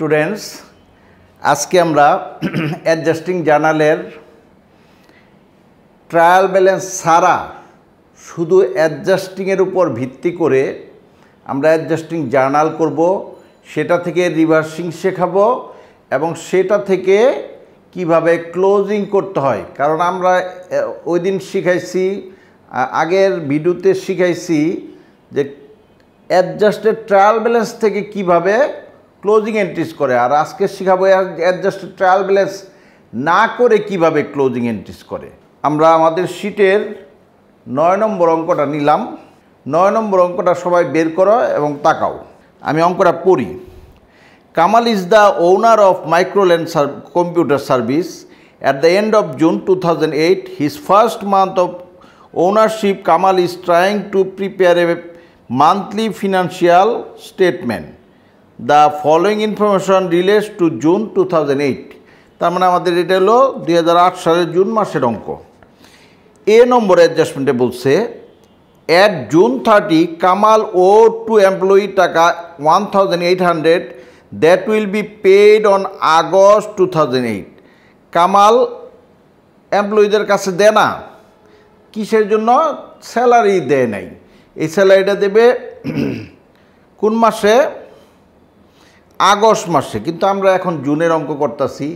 Students আজকে আমরা adjusting জার্নালের trial balance ছাড়া শুধু অ্যাডজাস্টিংয়ের উপর ভিত্তি করে আমরা অ্যাডজাস্টিং জার্নাল করব, সেটা থেকে রিভার্সিং শেখাবো এবং সেটা থেকে কিভাবে ক্লোজিং করতে হয়। কারণ আমরা ওই দিন শিখাইছি, আগের ভিডিওতে শিখাইছি যে অ্যাডজাস্টেড ট্রায়াল ব্যালেন্স থেকে কিভাবে ক্লোজিং এন্ট্রিজ করে, আর আজকে শিখাবো অ্যাডজাস্টেড ট্রায়াল ব্যালেন্স না করে কিভাবে ক্লোজিং এন্ট্রিজ করে। আমরা আমাদের শিটের 9 নম্বর অঙ্কটা নিলাম। 9 নম্বর অঙ্কটা সবাই বের করো এবং তাকাও। আমি অঙ্কটা পড়ি। Kamal is the owner of Microland Computer Service. At the end of June 2008, his first month of ownership, Kamal is trying to prepare a monthly financial statement. The following information relates to June 2008. তার মানে আমাদের এটা হলো 2008 সালের June মাসের অঙ্ক। এ নম্বর অ্যাডজাস্টমেন্টে বলছে at June 30, Kamal owed to employee টাকা 1800 that will be paid on August 2008. Kamal এমপ্লয়ীদের কাছে দেয় না, কিসের জন্য? স্যালারি দেয় নাই। এই স্যালারিটা দেবে কোন মাসে? আগস্ট মাসে। কিন্তু আমরা এখন জুনের অঙ্ক করতেছি,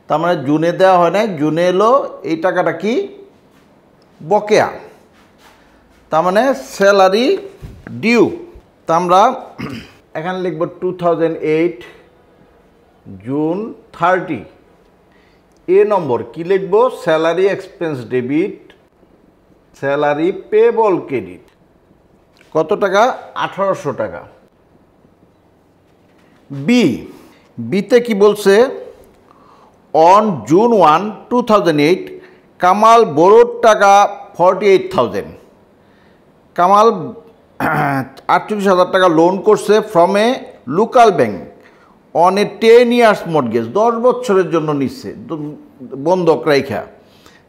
তার মানে জুনে দেওয়া হয় নাই, জুনে এলো এই টাকাটা কি? বকেয়া, তার মানে স্যালারি ডিউ। তা আমরা এখানে লিখব 2008 জুন 30। এ নম্বর কি লিখব? Salary expense debit, salary payable credit. কত টাকা? 1800 টাকা। বিতে কি বলছে? অন জুন 1, 2008, কামাল বোরোড টাকা 48,000। কামাল 48,000 টাকা লোন করছে from a local bank on a 10 years mortgage. 10 বছরের জন্য নিচ্ছে বন্ধক রাইখা।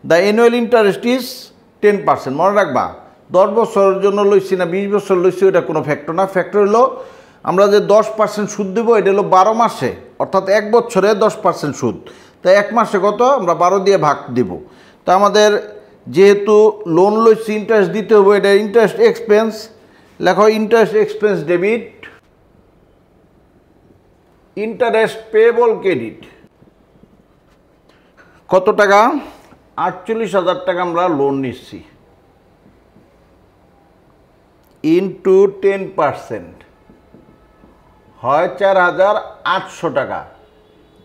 The annual interest is 10%। মনে রাখবা, 10 বছরের জন্য লইছি না 20 বছর লইছি, ওইটা কোনো ফ্যাক্টর না। ফ্যাক্টর হলো আমরা যে 10% সুদ দেবো, এটা হলো 12 মাসে, অর্থাৎ 1 বছরে 10% সুদ। তাই 1 মাসে কত? আমরা 12 দিয়ে ভাগ দেব। তা আমাদের যেহেতু লোন লইছি, ইন্টারেস্ট দিতে হবে, এটা ইন্টারেস্ট এক্সপেন্স। লেখো interest expense debit, interest payable credit. কত টাকা? 48,000 টাকা আমরা লোন নিচ্ছি, ইন্টু 10% হয় 4,800 টাকা।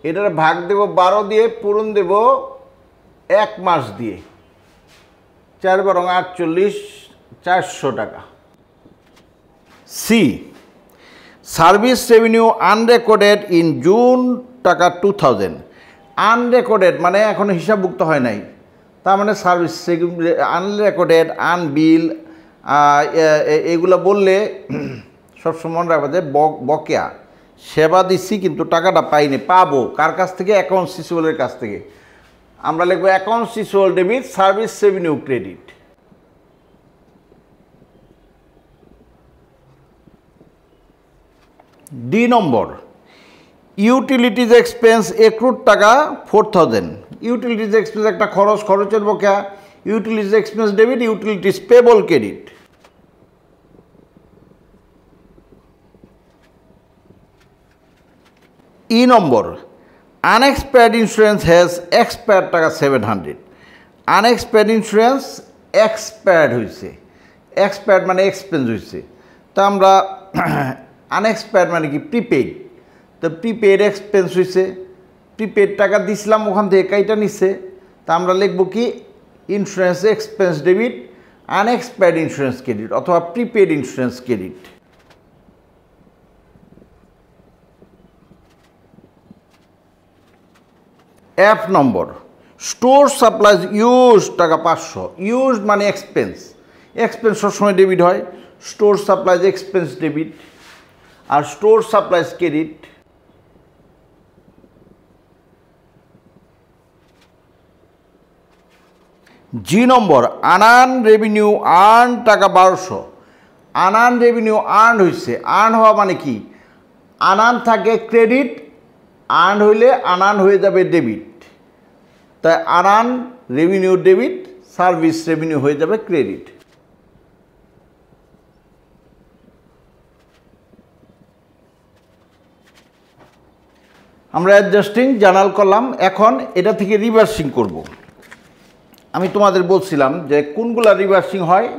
এটার ভাগ দেব 12 দিয়ে, পূরণ দেব 1 মাস দিয়ে। 4 × 48, 400 টাকা। C, service revenue unrecorded in June টাকা 2000। আনরেকর্ডেড মানে এখনো হিসাবভুক্ত হয় নাই, তার মানে সার্ভিস আনরেকর্ডেড, আনবিল, এগুলো বললে সবসময় মনে রাখবা যে বকেয়া। সেবা দিচ্ছি কিন্তু টাকাটা পাইনি, পাবো কার কাছ থেকে? অ্যাকাউন্টস রিসিভেবলের কাছ থেকে। আমরা লিখবো accounts receivable debit, service revenue credit. D number, utilities expense accrued টাকা 4000। ইউটিলিটিজ এক্সপেন্স একটা খরচ, খরচের বকেয়া। Utilities expense debit, utilities payable credit. E number, unexpired insurance has expired টাকা 700। আনএক্সপায়ার্ড ইন্স্যুরেন্স এক্সপায়ার্ড হয়েছে, এক্সপায়ার্ড মানে এক্সপেন্স হয়েছে। তা আমরা আনএক্সপায়ার্ড মানে কি? প্রিপেইড। তো প্রিপেইড এক্সপেন্স হয়েছে, প্রিপেইড টাকা দিছিলাম, ওখান থেকে কাইটা নিচ্ছে। তা আমরা লিখব কি? Insurance expense debit, unexpired insurance credit অথবা prepaid insurance credit. F number, store supplies use টাকা 500। ইউজ মানে এক্সপেন্স, এক্সপেন্স সবসময় ডেবিট হয়। স্টোর সাপ্লাইজ এক্সপেন্স ডেবিট আর স্টোর সাপ্লাইজ ক্রেডিট। জি নম্বর, আনআর্ন রেভিনিউ আর্ন টাকা 1200। আনআর্ন রেভিনিউ আর্ন হয়েছে। Earn হওয়া মানে কি? আনআর্ন থাকে ক্রেডিট আর্ন হইলে আনআর্ন হয়ে যাবে ডেবিট, তাই unearned revenue debit, service revenue হয়ে যাবে ক্রেডিট। আমরা অ্যাডজাস্টিং জার্নাল করলাম, এখন এটা থেকে রিভার্সিং করব। আমি তোমাদের বলছিলাম যে কোনগুলা রিভার্সিং হয়,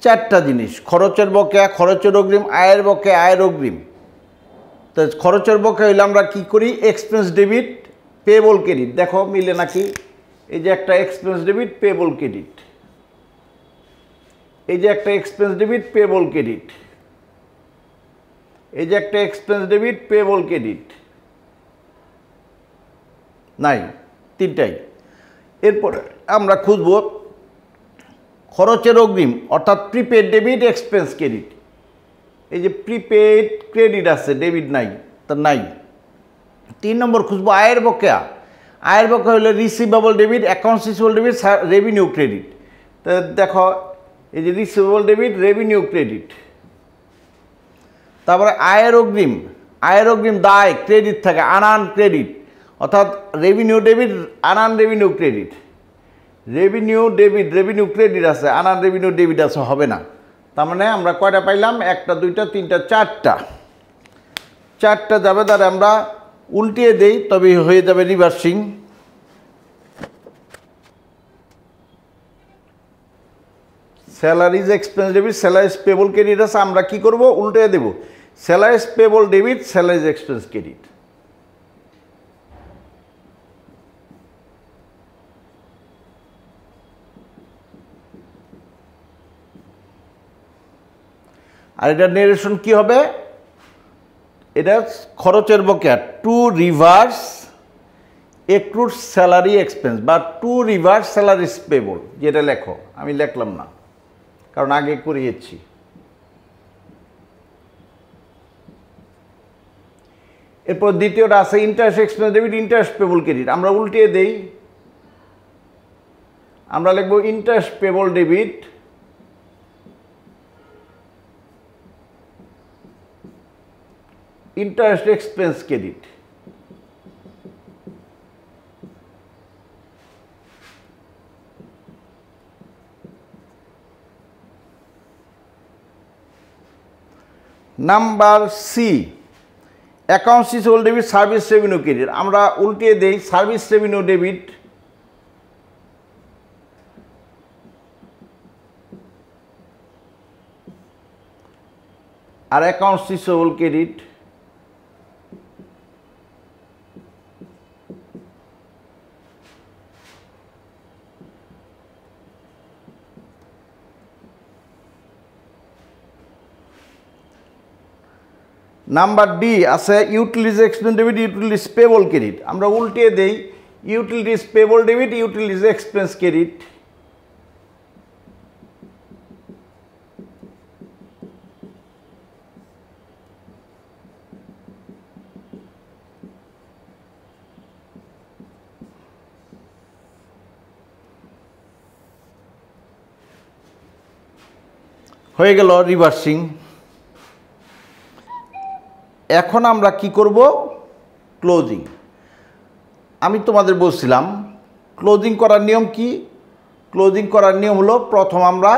4টা জিনিস: খরচের বকেয়া, খরচের অগ্রিম, আয়ের বকেয়া, আয়ের অগ্রিম। তো খরচের বকেয়া হইলে আমরা কি করি, এক্সপেন্স ডেবিট, পেবল ক্রেডিট। দেখো মিলে নাকি, এই যে একটা এক্সপেন্স ডেবিট, পেবল ক্রেডিট, এই যে একটা এক্সপেন্স ডেবিট, পেবল ক্রেডিট, এই যে একটা এক্সপেন্স ডেবিট, পেবল ক্রেডিট, নাই, 3টাই। এরপরে আমরা খুঁজব খরচের অগ্রিম, অর্থাৎ প্রিপেড ডেবিট, এক্সপেন্স ক্রেডিট। এই যে প্রিপেড ক্রেডিট আছে, ডেবিট নাই, তা নাই। 3 নম্বর খুঁজবো আয়ের বকেয়া। আয়ের বকেয়া হলো receivable debit, accounts receivable debit, revenue credit. তো দেখো এই যে রিসিভেবল ডেবিট, রেভিনিউ ক্রেডিট। তারপরে আয়ের অগ্রিম, আয়ের অগ্রিম দায় ক্রেডিট থাকে, আনআর্ন ক্রেডিট, অর্থাৎ revenue debit, unearned revenue credit. Revenue debit, revenue credit আছে, আনআর্ন রেভিনিউ ডেবিট আছে, হবে না। তার মানে আমরা কয়টা পাইলাম, 1টা 2টা 3টা 4টা, 4টা যাবে, দ্বারা আমরা উল্টিয়ে দেই, তবে হয়ে যাবে reversing. Salaries expense debit, salaries payable credit আছে, আমরা কি করব, উল্টিয়ে দেব, salaries payable debit, salaries expense credit. আর এটা নেরেশন কি হবে, এটা খরচের বকেয়া, to reverse accrued salary expense বা টু রিভার্স স্যালারিজ পেবল, যেটা লেখো, আমি লিখলাম না কারণ আগে করিয়েছি। এরপর দ্বিতীয়টা আছে interest expense debit, interest payable credit. আমরা উল্টিয়ে দেই, আমরা লিখব interest payable debit, interest expense credit. Number C, accounts receivable debit, service revenue credit. আমরা উল্টিয়ে দেই, সার্ভিস রেভিনিউ ডেবিট, আর accounts receivable credit. Number D আছে utilities expense debit, utilities payable credit. আমরা উল্টিয়ে দেই, utilities payable debit, utilities expense credit. হয়ে গেল রিভার্সিং। এখন আমরা কি করব, ক্লোজিং। আমি তোমাদের বলছিলাম ক্লোজিং করার নিয়ম কি, ক্লোজিং করার নিয়ম হলো প্রথম আমরা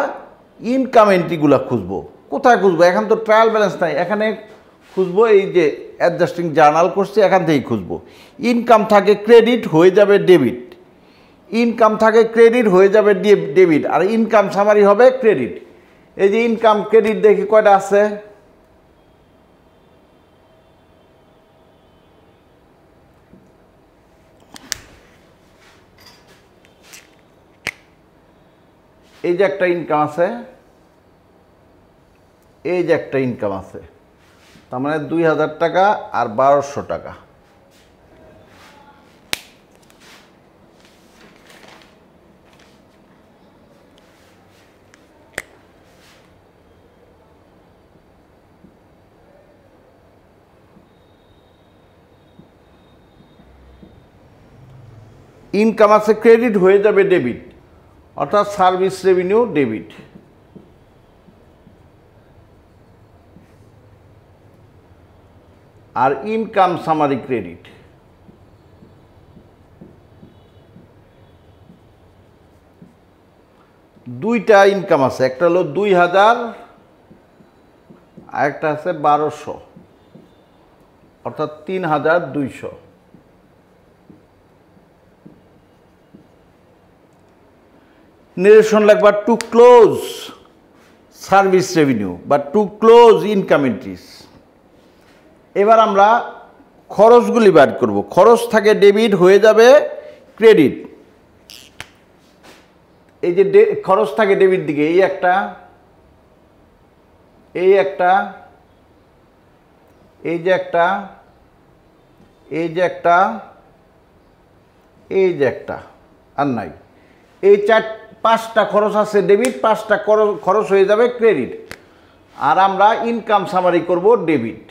ইনকাম এন্ট্রিগুলো খুঁজবো। কোথায় খুঁজবো, এখন তো ট্রায়াল ব্যালেন্স নাই, এখানে খুঁজবো, এই যে অ্যাডজাস্টিং জার্নাল করছি এখান থেকেই খুঁজবো। ইনকাম থাকে ক্রেডিট, হয়ে যাবে ডেবিট, ইনকাম থাকে ক্রেডিট, হয়ে যাবে ডেবিট, আর ইনকাম সামারি হবে ক্রেডিট। এই যে ইনকাম ক্রেডিট দেখি কয়টা আছে, এই যে একটা ইনকাম আছে, এই যে একটা ইনকাম আছে, তার মানে 2000 টাকা আর 1200 টাকা। ইনকাম আছে ক্রেডিট, হয়ে যাবে ডেবিট, অর্থাৎ সার্ভিস রেভিনিউ ডেবিট। আর ইনকাম সামারি ক্রেডিট। দুইটা ইনকাম আছে, একটা হলো 2000 আর একটা আছে 1200, অর্থাৎ 3200। নিরেশন লাগবা টু ক্লোজ সার্ভিস রেভিনিউ বা টু ক্লোজ ইনকাম এন্ট্রিজ। এবার আমরা খরচগুলি বাদ করব। খরচ থাকে ডেবিট, হয়ে যাবে ক্রেডিট। এই যে খরচ থাকে ডেবিট দিকে, এই একটা, এই একটা, এই যে একটা, এই যে একটা, এই যে একটা, আর নাই। এই 5টা খরচ আছে ডেবিট, 5টা খরচ হয়ে যাবে ক্রেডিট। আর আমরা ইনকাম সামারি করব ডেবিট।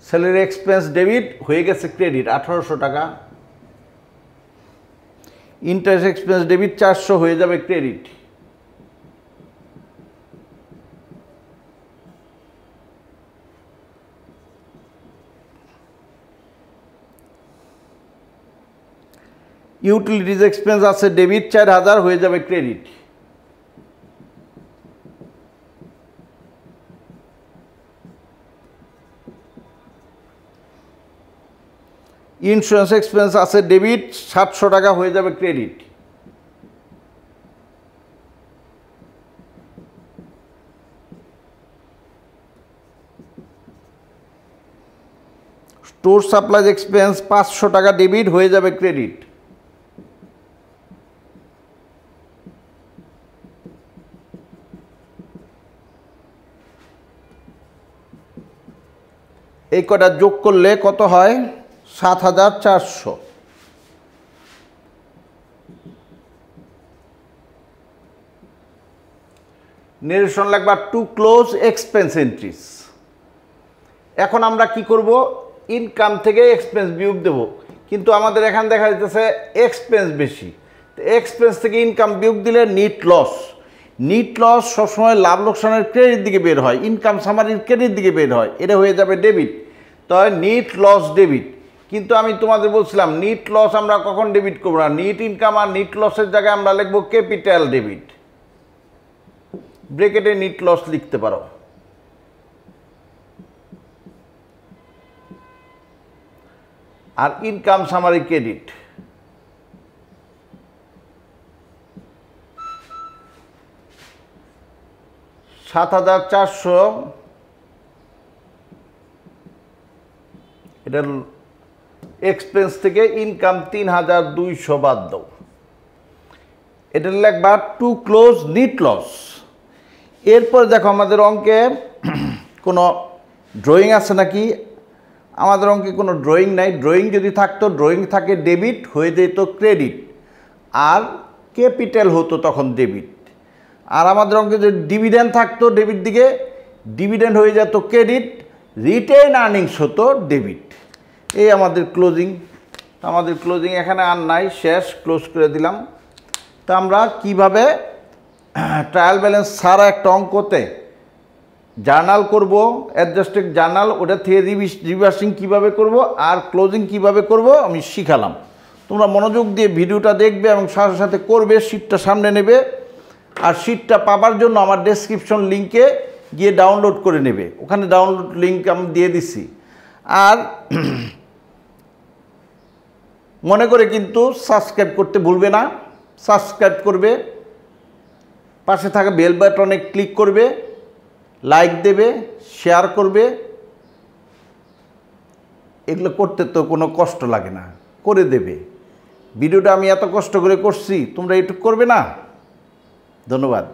স্যালারি এক্সপেন্স ডেবিট হয়ে গেছে ক্রেডিট 1800 টাকা। ইন্টারেস্ট এক্সপেন্স ডেবিট 400 হয়ে যাবে ক্রেডিট। ইউটিলিটিজ এক্সপেন্স আছে ডেবিট 4000 হয়ে যাবে ক্রেডিট। ইন্স্যুরেন্স এক্সপেন্স আছে ডেবিট 700 টাকা হয়ে যাবে ক্রেডিট। স্টোর সাপ্লাইজ এক্সপেন্স 500 টাকা ডেবিট হয়ে যাবে ক্রেডিট। এই কটা যোগ করলে কত হয়? 7400। নিরেশন লাগবে টু ক্লোজ এক্সপেন্স এন্ট্রিজ। এখন আমরা কি করব? ইনকাম থেকে এক্সপেন্স বিয়োগ দেব, কিন্তু আমাদের এখানে দেখা যাচ্ছে এক্সপেন্স বেশি। এক্সপেন্স থেকে ইনকাম বিয়োগ দিলে নিট লস। নিট লস সবসময় লাভ লোকসানের ক্রেডিট দিকে বের হয়, ইনকাম সামারির ক্রেডিট দিকে বের হয়। এটা হয়ে যাবে ডেবিট। তাই নিট লস ডেবিট। কিন্তু আমি তোমাদের বলছিলাম নিট লস আমরা কখন ডেবিট করবো না, নিট ইনকাম আর নিট লসের জায়গায় আমরা লিখবো ক্যাপিটাল ডেবিট। ব্রেকেটে নিট লস লিখতে পারো। আর ইনকাম সামারি ক্রেডিট। $7400 এটার এক্সপেন্স থেকে ইনকাম 3200 বাদ দাও। এটা লিখবা টু ক্লোজ নিট লস। এরপর দেখো আমাদের অঙ্কে কোনো ড্রয়িং আছে নাকি? আমাদের অঙ্কে কোনো ড্রয়িং নাই। ড্রয়িং যদি থাকতো, ড্রয়িং থাকে ডেবিট হয়ে যেত ক্রেডিট, আর ক্যাপিটাল হতো তখন ডেবিট। আর আমাদের অঙ্কে যদি ডিভিডেন্ড থাকতো ডেবিট দিকে, ডিভিডেন্ড হয়ে যেত ক্রেডিট, রিটেন আর্নিংস হতো ডেবিট। এই আমাদের ক্লোজিং। আমাদের ক্লোজিং এখানে আর নাই, শেষ, ক্লোজ করে দিলাম। তা আমরা কিভাবে ট্রায়াল ব্যালেন্স ছাড়া একটা অঙ্কতে জার্নাল করব, অ্যাডজাস্টেড জার্নাল, ওটা থেকে রিভার্সিং কিভাবে করব আর ক্লোজিং কিভাবে করব আমি শিখালাম। তোমরা মনোযোগ দিয়ে ভিডিওটা দেখবে এবং সাথে সাথে করবে, শিটটা সামনে নেবে। আর শিটটা পাবার জন্য আমার ডেসক্রিপশন লিঙ্কে গিয়ে ডাউনলোড করে নেবে, ওখানে ডাউনলোড লিঙ্ক আমি দিয়ে দিচ্ছি। আর মনে করে কিন্তু সাবস্ক্রাইব করতে ভুলবে না। সাবস্ক্রাইব করবে, পাশে থাকা বেল বাটনে ক্লিক করবে, লাইক দেবে, শেয়ার করবে। এগুলো করতে তো কোনো কষ্ট লাগে না, করে দেবে। ভিডিওটা আমি এত কষ্ট করে করছি, তোমরা একটু করবে না? ধন্যবাদ।